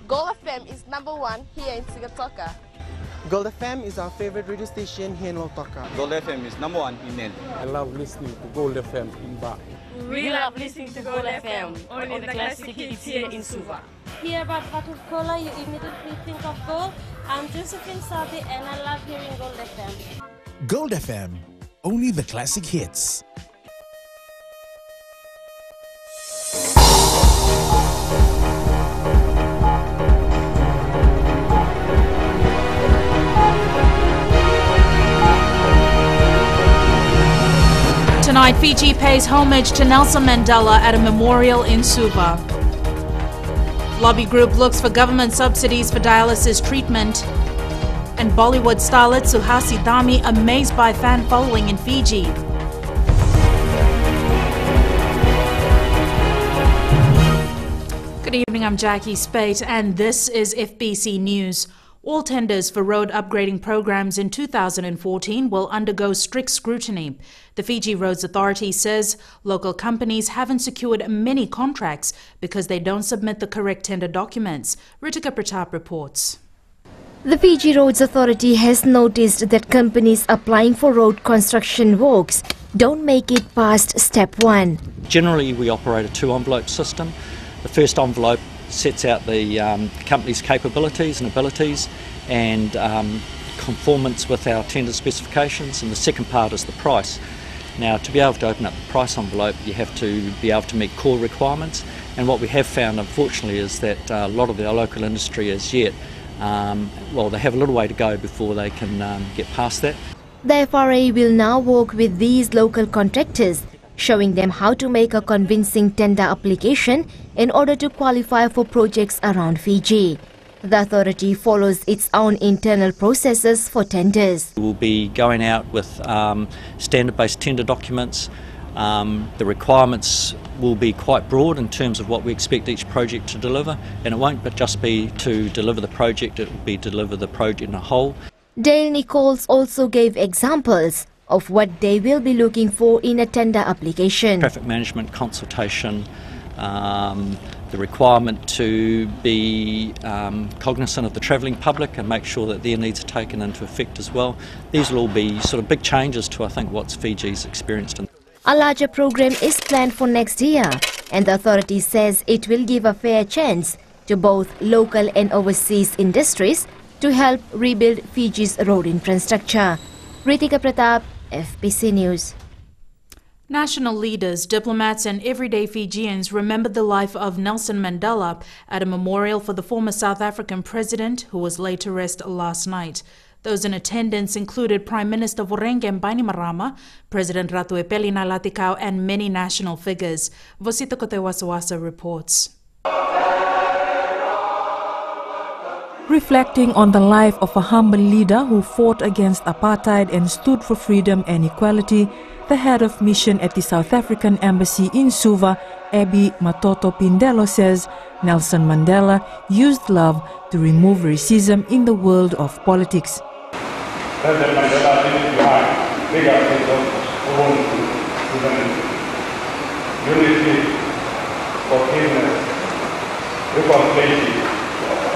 Gold FM is #1 here in Sigatoka. Gold FM is our favorite radio station here in Lautoka. Gold FM is #1 in Nel. I love listening to Gold FM in Ba. We love listening to Gold FM, only the classic hits here in Suva. Hear about bottled cola, you immediately think of gold. I'm Josephine Sabi and I love hearing Gold FM. Gold FM, only the classic hits. Tonight, Fiji pays homage to Nelson Mandela at a memorial in Suva. Lobby group looks for government subsidies for dialysis treatment. And Bollywood starlet Suhasi Dami amazed by fan following in Fiji. Good evening, I'm Jackie Spate and this is FBC News. All tenders for road upgrading programs in 2014 will undergo strict scrutiny. The Fiji Roads Authority says local companies haven't secured many contracts because they don't submit the correct tender documents. Ritika Pratap reports. The Fiji Roads Authority has noticed that companies applying for road construction works don't make it past step 1. Generally, we operate a 2-envelope system. The first envelope sets out the company's capabilities and abilities and conformance with our tender specifications, and the second part is the price. Now, to be able to open up the price envelope, you have to be able to meet core requirements, and what we have found, unfortunately, is that a lot of our local industry as yet, they have a little way to go before they can get past that. The FRA will now work with these local contractors, showing them how to make a convincing tender application in order to qualify for projects around Fiji. The authority follows its own internal processes for tenders. We'll be going out with standard-based tender documents. The requirements will be quite broad in terms of what we expect each project to deliver, and it won't just be to deliver the project, it will be to deliver the project in a whole. Dale Nichols also gave examples of what they will be looking for in a tender application. Traffic management consultation, the requirement to be cognizant of the travelling public and make sure that their needs are taken into effect as well. These will all be sort of big changes to, I think, what Fiji's experienced. A larger program is planned for next year, and the authority says it will give a fair chance to both local and overseas industries to help rebuild Fiji's road infrastructure. Ritika Pratap, FBC News. National leaders, diplomats and everyday Fijians remembered the life of Nelson Mandela at a memorial for the former South African president who was laid to rest last night. Those in attendance included Prime Minister Vorenghe Bainimarama, President Ratuepeli Nailatikau and many national figures. Vosita Kotewasawasa reports. Reflecting on the life of a humble leader who fought against apartheid and stood for freedom and equality, the head of mission at the South African Embassy in Suva, Abby Matoto Pindelo, says Nelson Mandela used love to remove racism in the world of politics. President Mandela leaves behind bigger principles of unity, forgiveness, reconciliation,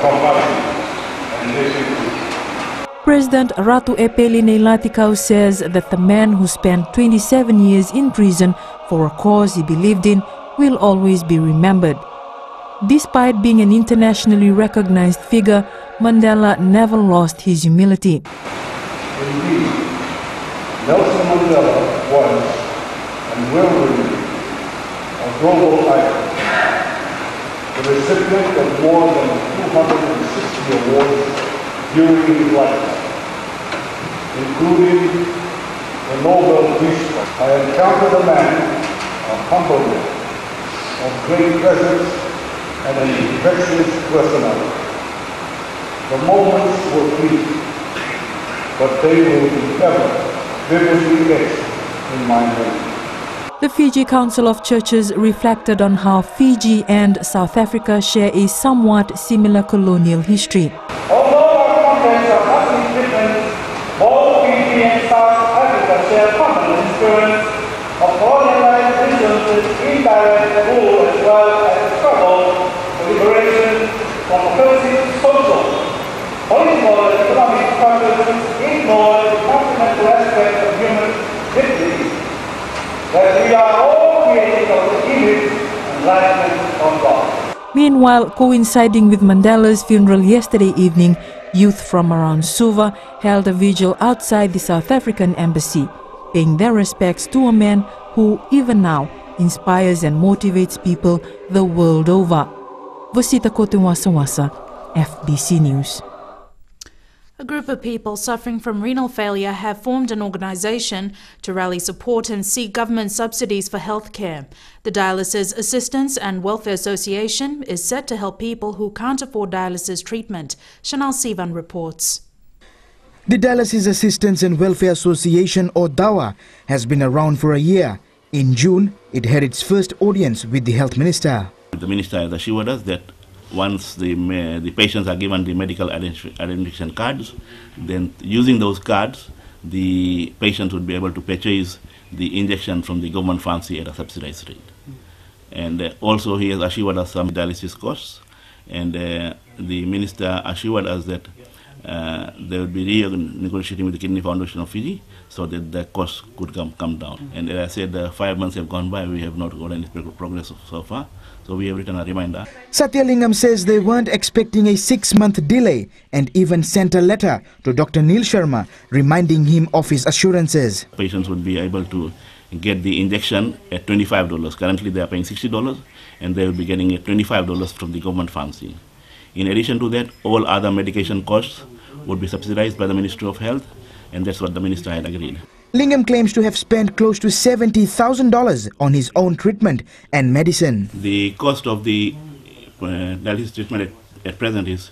compassion, and listening. President Ratuepeli Nailatikau says that the man who spent 27 years in prison for a cause he believed in will always be remembered. Despite being an internationally recognized figure, Mandela never lost his humility. Indeed, Nelson Mandela was and will remain a global icon, the recipient of more than 260 awards during his lifetime, including the Nobel Peace Prize. I encountered a man, a humble man, of great presence and an infectious personality. The moments were fleeting, but they will be ever vividly etched in my memory. The Fiji Council of Churches reflected on how Fiji and South Africa share a somewhat similar colonial history. Although our contents are utterly different, both Fiji and South Africa share common experience of colonialized influences, indirect rule, as well as the struggle for liberation from progressive social, political, and economic structures ignore the fundamental aspect of human dignity, that we are all created of the image and likeness of God. Meanwhile, coinciding with Mandela's funeral yesterday evening, youth from around Suva held a vigil outside the South African embassy, paying their respects to a man who, even now, inspires and motivates people the world over. Vosita Kotumwasawasa, FBC News. A group of people suffering from renal failure have formed an organisation to rally support and seek government subsidies for healthcare. The Dialysis Assistance and Welfare Association is set to help people who can't afford dialysis treatment. Chanel Sivan reports. The Dialysis Assistance and Welfare Association, or DAWA, has been around for a year. In June, it had its first audience with the Health Minister. The Minister has assured us that once the patients are given the medical identification cards, then using those cards, the patients would be able to purchase the injection from the government pharmacy at a subsidized rate. And also he has assured us some dialysis costs, and the Minister assured us that they will be renegotiating with the Kidney Foundation of Fiji so that the costs could come down. And as I said, 5 months have gone by, we have not got any progress so far. So we have written a reminder. Satyalingam says they weren't expecting a 6-month delay and even sent a letter to Dr. Neil Sharma reminding him of his assurances. Patients would be able to get the injection at $25. Currently they are paying $60 and they will be getting it $25 from the government pharmacy. In addition to that, all other medication costs would be subsidized by the Ministry of Health, and that's what the Minister had agreed. Lingam claims to have spent close to $70,000 on his own treatment and medicine. The cost of the dialysis treatment at present is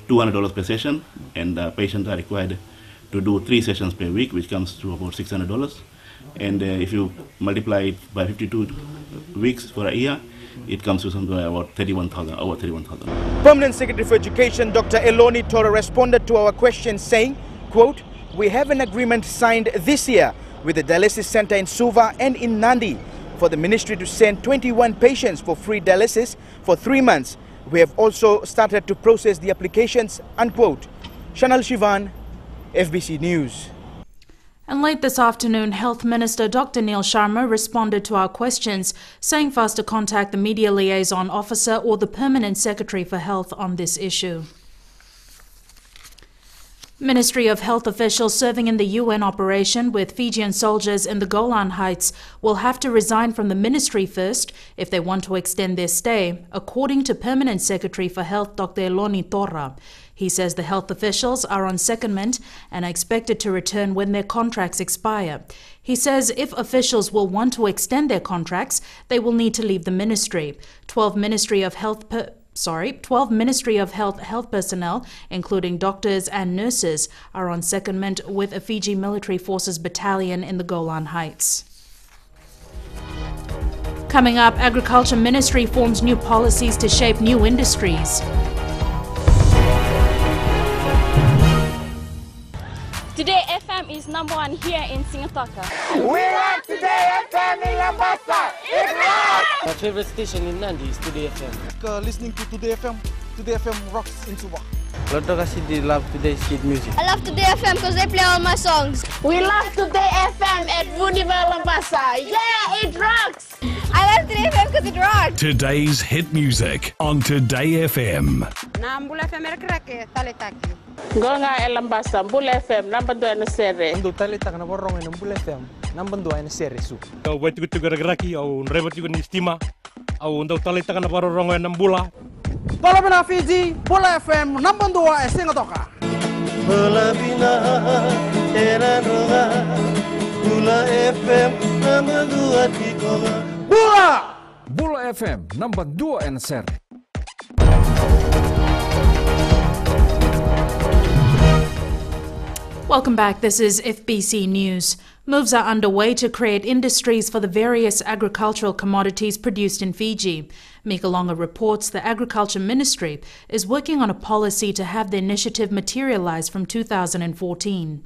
$200 per session, and patients are required to do 3 sessions per week, which comes to about $600. And if you multiply it by 52 weeks for a year, it comes to something like about 31,000, over 31,000. Permanent Secretary for Education Dr. Eloni Tora responded to our questions saying, quote, "We have an agreement signed this year with the dialysis center in Suva and in Nandi for the ministry to send 21 patients for free dialysis for 3 months. We have also started to process the applications," unquote. Chanel Shivan, FBC News. And late this afternoon, Health Minister Dr. Neil Sharma responded to our questions, saying for us to contact the Media Liaison Officer or the Permanent Secretary for Health on this issue. Ministry of Health officials serving in the UN operation with Fijian soldiers in the Golan Heights will have to resign from the ministry first if they want to extend their stay, according to Permanent Secretary for Health Dr. Eloni Tora. He says the health officials are on secondment and are expected to return when their contracts expire. He says if officials will want to extend their contracts, they will need to leave the ministry. 12 Ministry of Health personnel, including doctors and nurses, are on secondment with a Fiji Military Forces battalion in the Golan Heights. Coming up, Agriculture Ministry forms new policies to shape new industries. Today FM is #1 here in Singatoka. We like Today FM in Lambasa. It rocks! My favorite station in Nandi is Today FM. Listening to Today FM. Today FM rocks in Suva. Lotto kasi love Today's kid music. I love Today FM because they play all my songs. We love Today FM at Vuniva Lambasa. Yeah, it rocks! I love Today FM because it rocks. Today's hit music on Today FM. Nambula FM rekrake taletaki. Gonga Elambasa, Mbula FM, #2 na sere. Ando taletang na borong ng Mbula FM, #2 na sere su. Au wait ko tigaraki au rewat ko ni stima. Au ando taletang na borong ng Mbula. Palabina Fiji, Mbula FM, #2 Singatoka. Mbula bina era roga. Mbula FM, #2 tikoga. Mbula FM, #2 na sere. Welcome back. This is FBC News. Moves are underway to create industries for the various agricultural commodities produced in Fiji. Mika Longa reports the Agriculture Ministry is working on a policy to have the initiative materialize from 2014.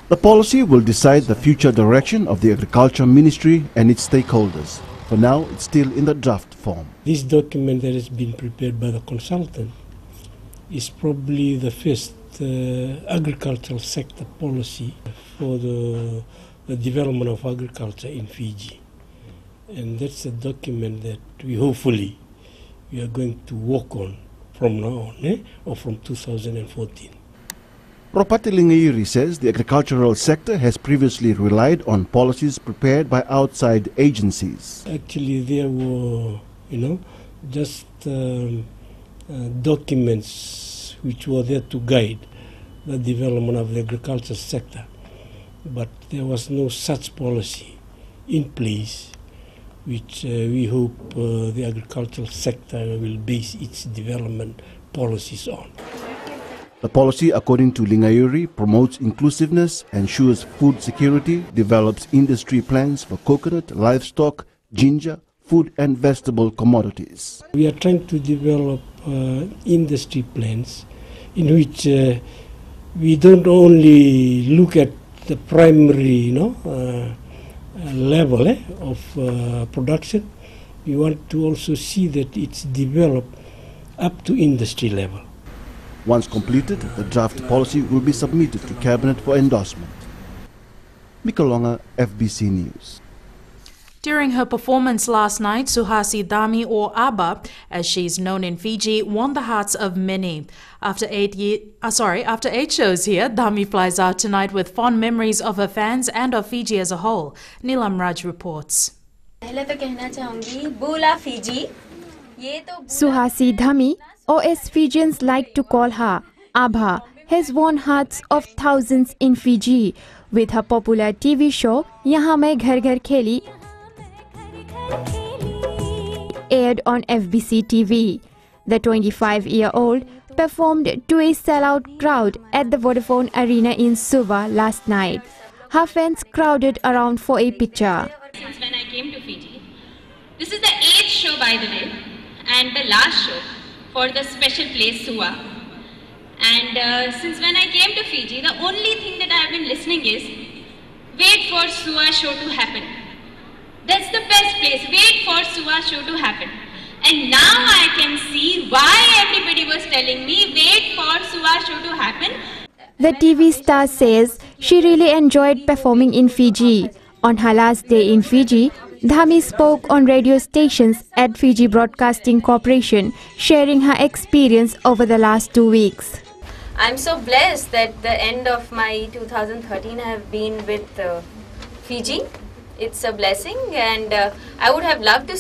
The policy will decide the future direction of the Agriculture Ministry and its stakeholders. For now, it's still in the draft form. This document that has been prepared by the consultant is probably the first agricultural sector policy for the development of agriculture in Fiji. And that's a document that we are going to work on from now on, or from 2014. Ropati Lingairi says the agricultural sector has previously relied on policies prepared by outside agencies. Actually, there were, just documents which were there to guide the development of the agriculture sector, but there was no such policy in place which we hope the agricultural sector will base its development policies on. The policy, according to Lingairi, promotes inclusiveness, ensures food security, develops industry plans for coconut, livestock, ginger, food and vegetable commodities. We are trying to develop industry plans in which we don't only look at the primary level of production. We want to also see that it's developed up to industry level. Once completed, the draft policy will be submitted to Cabinet for endorsement. Mikolonga, FBC News. During her performance last night, Suhasi Dhami, or Abba, as she's known in Fiji, won the hearts of many. After 8 shows here, Dhami flies out tonight with fond memories of her fans and of Fiji as a whole. Neelam Raj reports. Suhasi Dhami, or as Fijians like to call her, Abha, has won hearts of thousands in Fiji with her popular TV show Yahan Main Ghar Ghar Kheli, aired on FBCTV. The 25-year-old performed to a sellout crowd at the Vodafone Arena in Suva last night. Her fans crowded around for a picture. Since when I came to Fiji, this is the 8th show, by the way, and the last show for the special place Suva. And since when I came to Fiji, the only thing that I have been listening is wait for Suva show to happen. That's the best place. Wait for Suva show to happen. And now I can see why everybody was telling me wait for Suva show to happen. The TV star says she really enjoyed performing in Fiji. On her last day in Fiji, Dhami spoke on radio stations at Fiji Broadcasting Corporation, sharing her experience over the last 2 weeks. I'm so blessed that the end of my 2013 I have been with Fiji. It's a blessing, and I would have loved to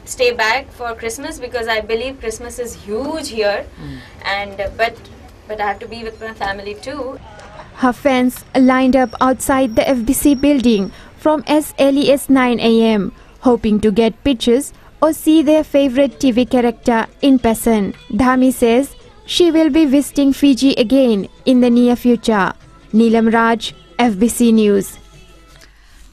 stay back for Christmas because I believe Christmas is huge here, and but I have to be with my family too. Her fans lined up outside the FBC building from as early as 9 a.m. hoping to get pictures or see their favorite TV character in person. Dhami says she will be visiting Fiji again in the near future. Neelam Raj, FBC News.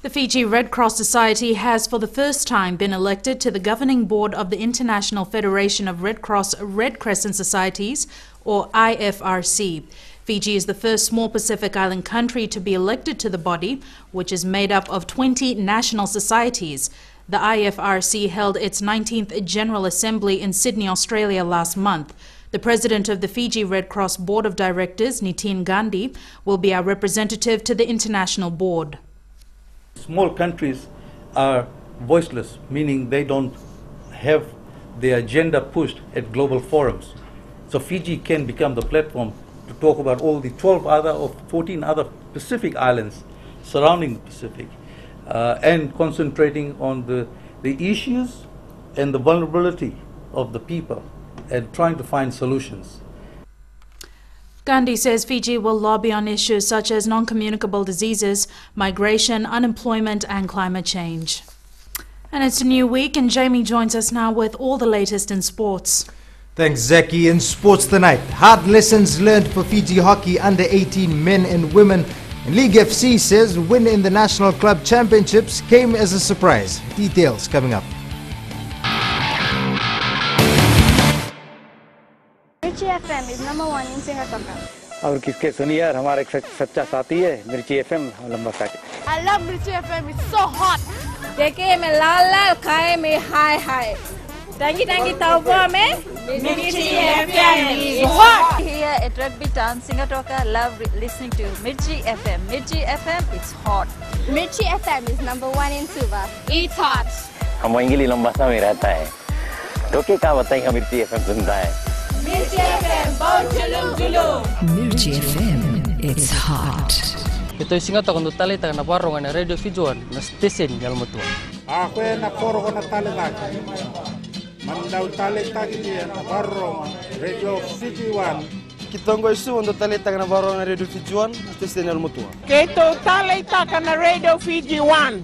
The Fiji Red Cross Society has for the first time been elected to the governing board of the International Federation of Red Cross Red Crescent Societies, or IFRC. Fiji is the first small Pacific Island country to be elected to the body, which is made up of 20 national societies. The IFRC held its 19th General Assembly in Sydney, Australia last month. The president of the Fiji Red Cross Board of Directors, Nitin Gandhi, will be our representative to the international board. Small countries are voiceless, meaning they don't have their agenda pushed at global forums. So Fiji can become the platform to talk about all the 12 other or 14 other Pacific islands surrounding the Pacific and concentrating on the issues and the vulnerability of the people and trying to find solutions. Gandhi says Fiji will lobby on issues such as non-communicable diseases, migration, unemployment and climate change. And it's a new week and Jamie joins us now with all the latest in sports. Thanks, Zaki. In sports tonight, hard lessons learned for Fiji hockey under 18 men and women. And League FC says win in the National Club Championships came as a surprise. Details coming up. Mirchi FM is #1 in Singapore. और किसके सुनिए यार हमारा एक सच्चा साथी है मिर्ची एफएम लंबा साथी. I love Mirchi FM. It's so hot. देखे में लाल लाल खाए में हाय हाय. Tangi tangi tahu apa me? Mirchi FM is hot. Rugby Town, Singatoka love listening to Mirchi FM. Mirchi FM, it's hot. Mirchi FM is #1 in Suva. It's hot. हम English लंबा समय रहता है तो क्या का बताएं हम मिर्ची एफएम सुनता है Mirchi FM, बहुत जुलूम. Mirchi FM, it's hot. Ito Singatoka no talita na barong na radio Fijuan na station yalmotua. Ako na koro na talita. Mandau talita kini na barong radio Fijuan. Kitongo isu untuk talita na barong na radio Fijuan station yalmotua. Keto talita na radio Fijuan.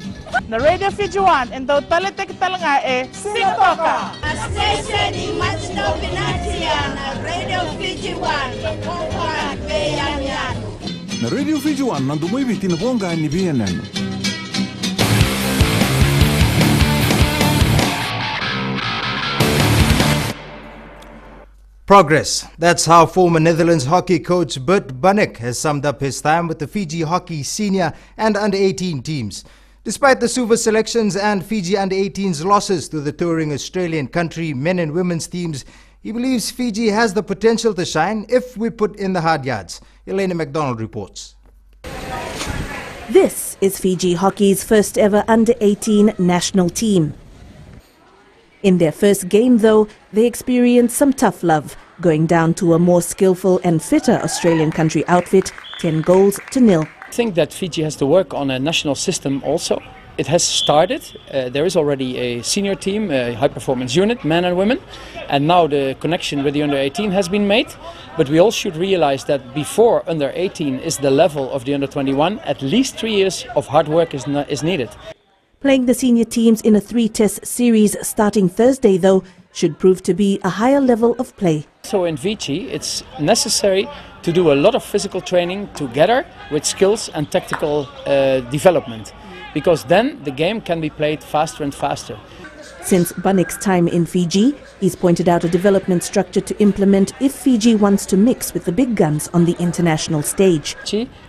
Na radio Fijuan endo talita kita nga Singatoka. Station in Matchdo Pinatia na radio Fijuan. Pokoknya beyanyan. Na Radio Fijuan nandumay tinabonga ni BNN. Progress. That's how former Netherlands hockey coach Bert Bunnik has summed up his time with the Fiji hockey senior and under-18 teams. Despite the Suva selections and Fiji under-18's losses to the touring Australian country men and women's teams, he believes Fiji has the potential to shine if we put in the hard yards. Elena MacDonald reports. This is Fiji hockey's first ever under-18 national team. In their first game, though, they experienced some tough love, going down to a more skillful and fitter Australian country outfit, 10 goals to 0. I think that Fiji has to work on a national system also. It has started. There is already a senior team, a high-performance unit, men and women, and now the connection with the under-18 has been made. But we all should realize that before under-18 is the level of the under-21, at least 3 years of hard work is needed. Playing the senior teams in a 3-test series starting Thursday, though, should prove to be a higher level of play. So in Fiji, it's necessary to do a lot of physical training together with skills and tactical development, because then the game can be played faster and faster. Since Bunnik's time in Fiji, he's pointed out a development structure to implement if Fiji wants to mix with the big guns on the international stage.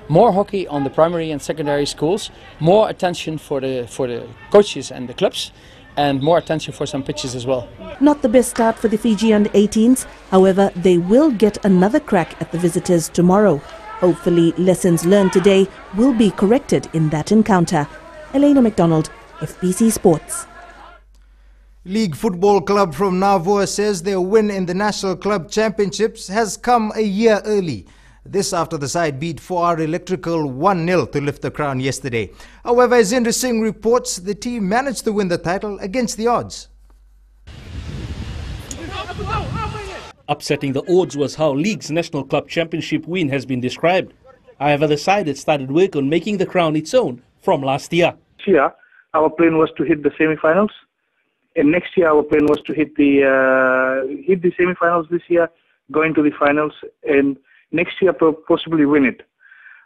More hockey on the primary and secondary schools, more attention for the coaches and the clubs, and more attention for some pitches as well. Not the best start for the Fiji under-18s, however, they will get another crack at the visitors tomorrow. Hopefully, lessons learned today will be corrected in that encounter. Elena MacDonald, FBC Sports. League Football Club from Navua says their win in the National Club Championships has come a year early. This after the side beat 4R Electrical 1-0 to lift the crown yesterday. However, as Indra Singh reports, the team managed to win the title against the odds. Upsetting the odds was how League's National Club Championship win has been described. However, the side had started work on making the crown its own from last year. This year, our plan was to hit the semi-finals, and next year our plan was to hit the semi-finals this year, going to the finals, and next year possibly win it.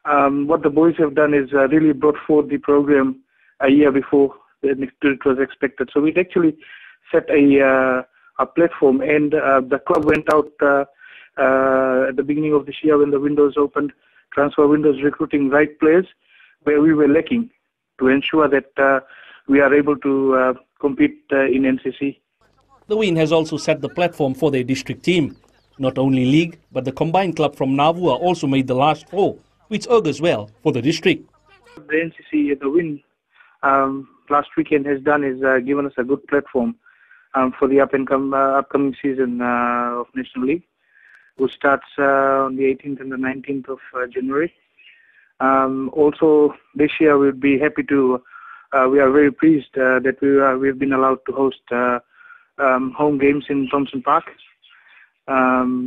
What the boys have done is really brought forward the program a year before it was expected. So we'd actually set a platform, and the club went out at the beginning of this year when the windows opened, transfer windows, recruiting right players where we were lacking to ensure that we are able to compete in NCC. The win has also set the platform for their district team. Not only League, but the combined club from Navua also made the last four, which augurs well for the district. The NCC, the win last weekend has done is given us a good platform for the upcoming season of National League, which starts on the 18th and the 19th of January. Also, this year we'll be happy to, we are very pleased that we've been allowed to host home games in Thompson Park,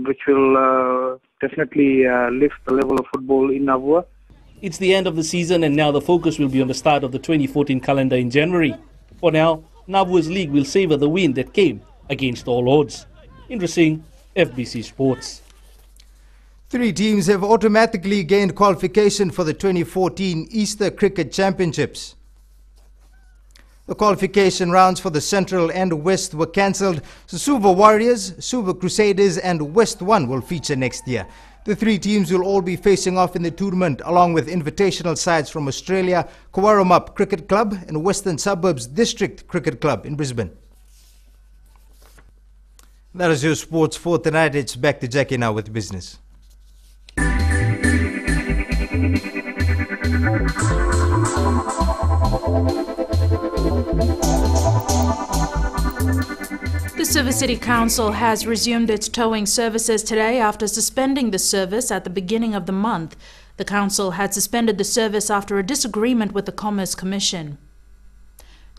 which will definitely lift the level of football in Navua. It's the end of the season, and now the focus will be on the start of the 2014 calendar in January. For now, Navua's league will savour the win that came against all odds. Indra Singh, FBC Sports. 3 teams have automatically gained qualification for the 2014 Easter Cricket Championships. The qualification rounds for the Central and West were cancelled, so Suva Warriors, Suva Crusaders and West 1 will feature next year. The 3 teams will all be facing off in the tournament along with invitational sides from Australia, Kawarramap Cricket Club and Western Suburbs District Cricket Club in Brisbane. That is your sports for tonight. It's back to Jackie now with business. The Suva City Council has resumed its towing services today after suspending the service at the beginning of the month. The council had suspended the service after a disagreement with the Commerce Commission.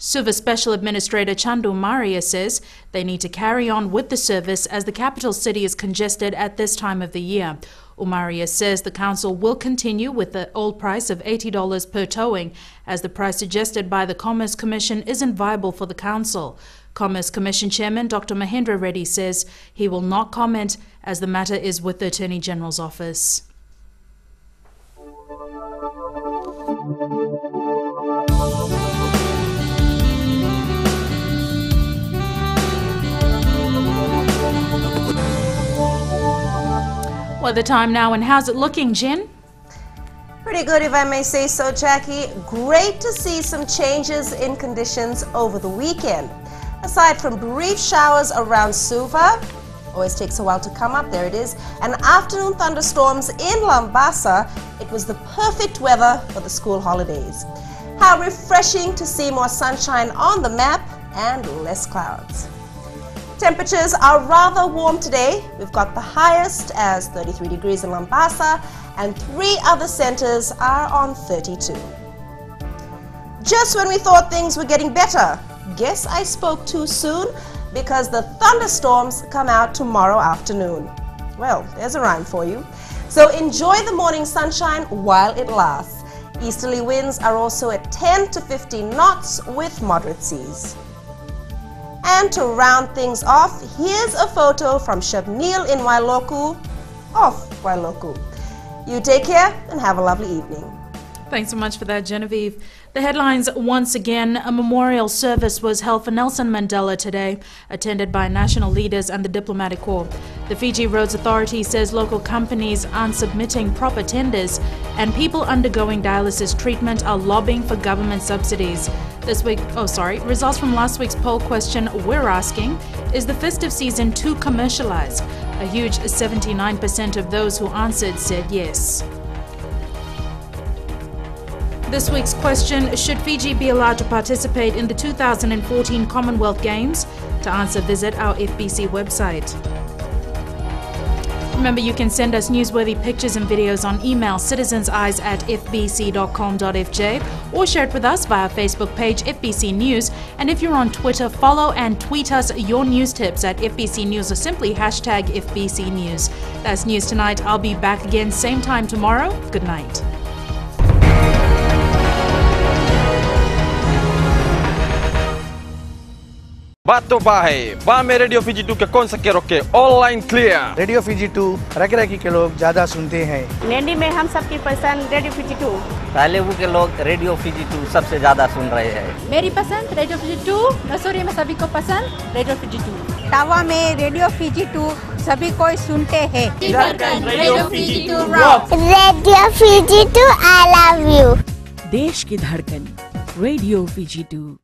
Suva Special Administrator Chandu Maria says they need to carry on with the service as the capital city is congested at this time of the year. Umaria says the council will continue with the old price of $80 per towing as the price suggested by the Commerce Commission isn't viable for the council. Commerce Commission Chairman Dr. Mahendra Reddy says he will not comment as the matter is with the Attorney General's office. Well, the time now, and how's it looking, Jen? Pretty good, if I may say so, Jackie. Great to see some changes in conditions over the weekend. Aside from brief showers around Suva, always takes a while to come up, there it is, and afternoon thunderstorms in Lambasa, it was the perfect weather for the school holidays. How refreshing to see more sunshine on the map and less clouds. Temperatures are rather warm today. We've got the highest as 33 degrees in Lambasa and 3 other centers are on 32. Just when we thought things were getting better, guess I spoke too soon because the thunderstorms come out tomorrow afternoon. Well, there's a rhyme for you. So enjoy the morning sunshine while it lasts. Easterly winds are also at 10 to 15 knots with moderate seas. And to round things off, here's a photo from Shabneel in Wailoku, off Wailoku. You take care and have a lovely evening. Thanks so much for that, Genevieve. The headlines once again. A memorial service was held for Nelson Mandela today, attended by national leaders and the diplomatic corps. The Fiji Roads Authority says local companies aren't submitting proper tenders and people undergoing dialysis treatment are lobbying for government subsidies. Results from last week's poll question we're asking, is the festive season too commercialized? A huge 79% of those who answered said yes. This week's question, should Fiji be allowed to participate in the 2014 Commonwealth Games? To answer, visit our FBC website. Remember, you can send us newsworthy pictures and videos on email citizenseyes@fbc.com.fj or share it with us via Facebook page FBC News. And if you're on Twitter, follow and tweet us your news tips at FBC News or simply hashtag FBC News. That's News Tonight. I'll be back again same time tomorrow. Good night. Bato bahay, ba में radio Fiji 2 के कौन सा के रोके online clear. Radio Fiji 2 rocky के लोग ज्यादा सुनते हैं। नैनी में हम सबकी पसंद रेडियो फीजी 2। तालेबू के लोग रेडियो फीजी 2 सबसे ज्यादा सुन रहे हैं। मेरी पसंद रेडियो फीजी 2, नसूरी में सभी को पसंद रेडियो फीजी 2। टावा में रेडियो फीजी 2 सभी कोई सुनते हैं। Radio Fiji 2 rock. Radio Fiji 2 I love you. देश की धड़कन रेडियो फीजी 2।